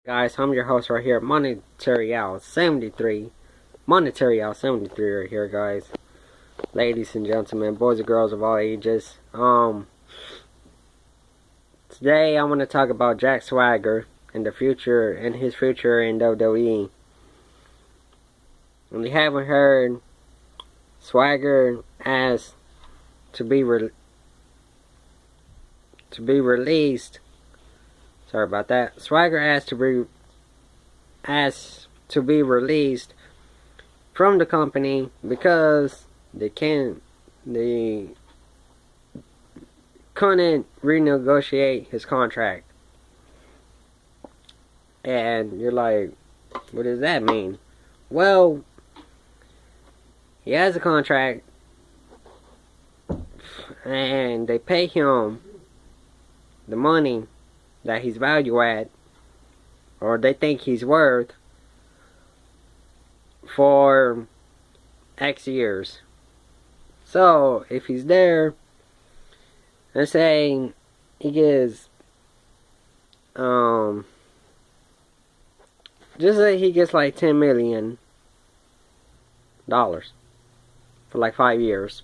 Guys, I'm your host right here, Monetary Al 73. Monetary Al 73 right here, guys. Ladies and gentlemen, boys and girls of all ages. Today I want to talk about Jack Swagger and his future in WWE. And we haven't heard, Swagger asked to be released. Sorry about that. Swagger asked to be released from the company because they couldn't renegotiate his contract. And you're like, what does that mean? Well, he has a contract and they pay him the money that he's value at, or they think he's worth, for X years. So if he's there, let's say he gets just say he gets like $10 million for like 5 years.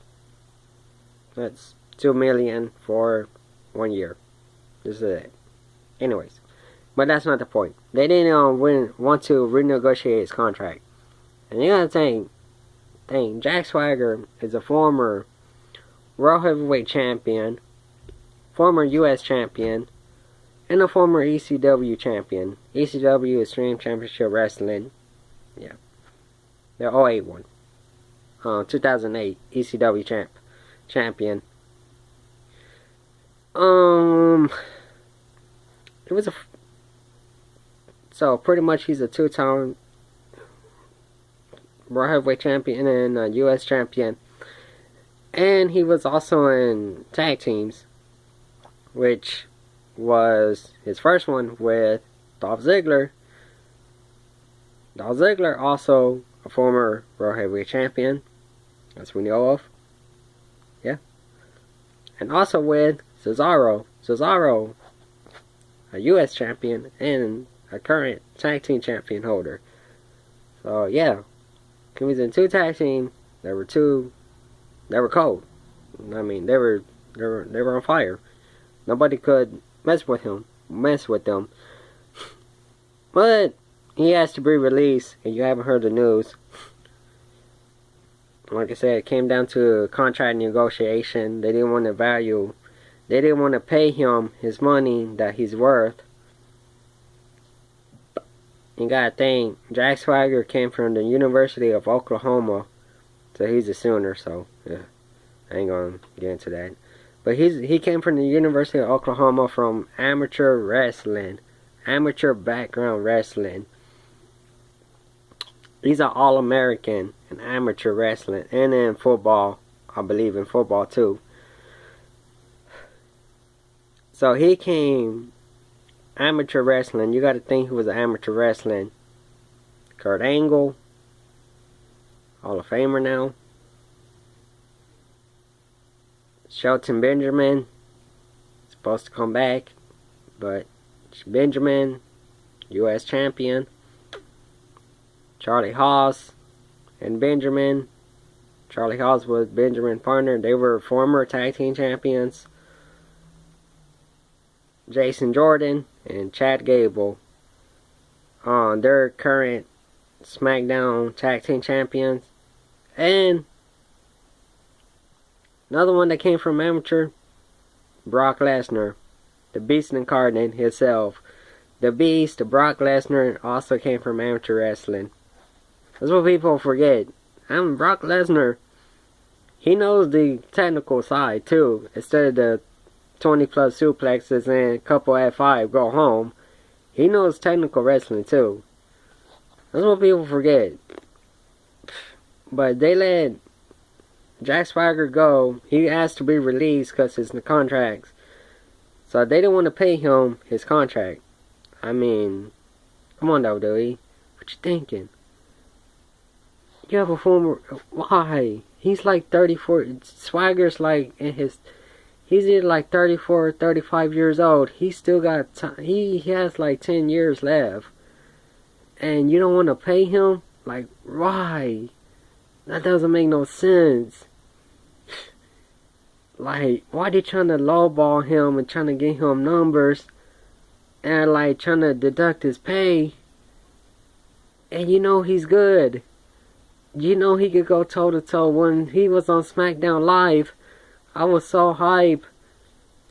That's $2 million for 1 year. This is it. Anyways, but that's not the point. They didn't want to renegotiate his contract. And the other thing, Jack Swagger is a former World Heavyweight Champion, former US Champion, and a former ECW Champion. ECW, Extreme Championship Wrestling. Yeah. The 08 one. 2008 ECW Champion. It was so pretty much he's a two-time World Heavyweight Champion and a US Champion, and he was also in tag teams, which was his first one with Dolph Ziggler. Dolph Ziggler, also a former World Heavyweight Champion, as we know of. Yeah, and also with Cesaro. A US champion and a current tag team champion holder. So yeah, he was in two tag teams. They were cold. I mean, they were on fire. Nobody could mess with them. But he has to be released, and you haven't heard the news. Like I said, it came down to contract negotiation. They didn't want to pay him his money that he's worth. You gotta think, Jack Swagger came from the University of Oklahoma, so he's a Sooner, so yeah, I ain't gonna get into that. But he came from the University of Oklahoma from amateur background wrestling. He's an All-American in amateur wrestling and in football. I believe in football too. So he came amateur wrestling. You gotta think he was amateur wrestling. Kurt Angle, Hall of Famer now. Shelton Benjamin, supposed to come back, but Benjamin, US champion. Charlie Haas and Benjamin. Charlie Haas was Benjamin's partner. They were former tag team champions. Jason Jordan and Chad Gable, they're current SmackDown tag team champions. And another one that came from amateur, Brock Lesnar, the Beast incarnate himself. The Beast, Brock Lesnar, also came from amateur wrestling. That's what people forget. Brock Lesnar, he knows the technical side too, instead of the 20 plus suplexes and a couple at 5 go home. He knows technical wrestling too. That's what people forget. But they let Jack Swagger go. He asked to be released because it's in the contracts. So they didn't want to pay him his contract. I mean, come on WWE. What you thinking? You have a former... Why? He's like 34. Swagger's like in his He's either like 34 or 35 years old. He still got he has like 10 years left. And you don't want to pay him? Like, why? That doesn't make no sense. Like, why they trying to lowball him and trying to get him numbers and like trying to deduct his pay? And you know he's good. You know he could go toe to toe. When he was on SmackDown Live, I was so hype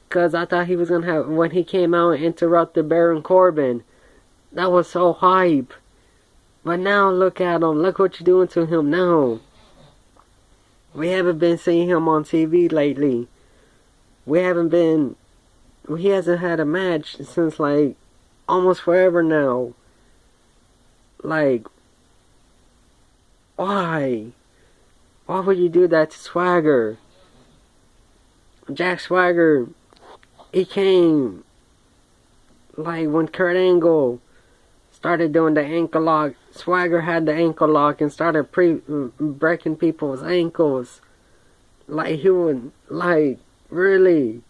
because I thought he was gonna have, when he came out and interrupted Baron Corbin. That was so hype. But now look at him. Look what you're doing to him now. We haven't been seeing him on TV lately. He hasn't had a match since like almost forever now. Like, why? Why would you do that to Swagger? Jack Swagger, he came like when Kurt Angle started doing the ankle lock. Swagger had the ankle lock and started breaking people's ankles. Like, he would, like, really,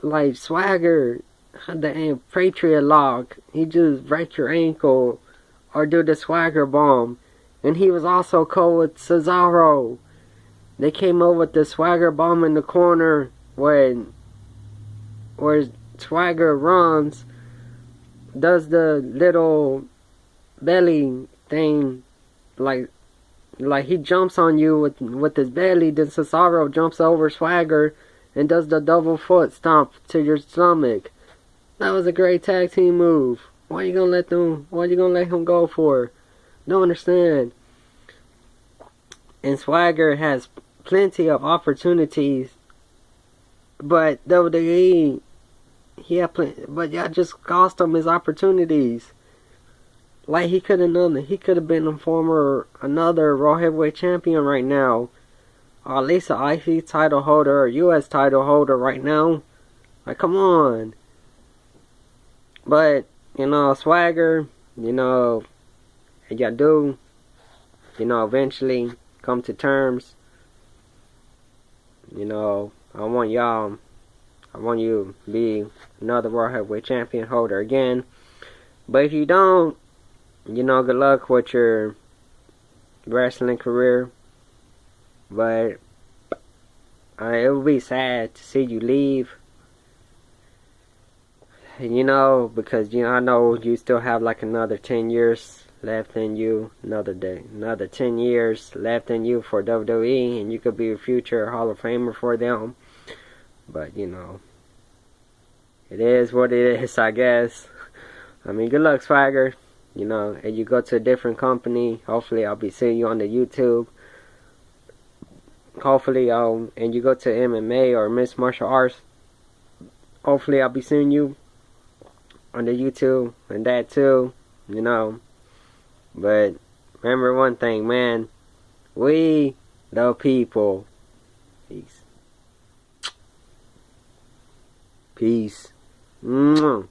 like, Swagger had the Patriot lock. He just break your ankle or do the Swagger bomb. And he was also cool with Cesaro. They came over with the Swagger bomb in the corner where Swagger runs, does the little belly thing, like he jumps on you with his belly. Then Cesaro jumps over Swagger and does the double foot stomp to your stomach. That was a great tag team move. Why you gonna let him go for? Don't understand. And Swagger has plenty of opportunities, but WWE, he had plenty, but y'all just cost him his opportunities. Like, he could have been another Raw Heavyweight Champion right now, or at least an IC title holder or US title holder right now. Like, come on. But, you know, Swagger, you know, y'all do, you know, eventually come to terms. You know, I want you to be another World Heavyweight Champion holder again. But if you don't, you know, good luck with your wrestling career. But it would be sad to see you leave. You know, because, you know, I know you still have like another 10 years left in you. Another 10 years left in you for WWE. And you could be a future Hall of Famer for them. But, you know, it is what it is, I guess. I mean, good luck, Swagger. You know, and you go to a different company. Hopefully, I'll be seeing you on the YouTube. Hopefully, and you go to MMA or mixed martial arts. Hopefully, I'll be seeing you on the YouTube and that too. You know. But remember one thing, man. We the people. Peace. Peace. Mwah.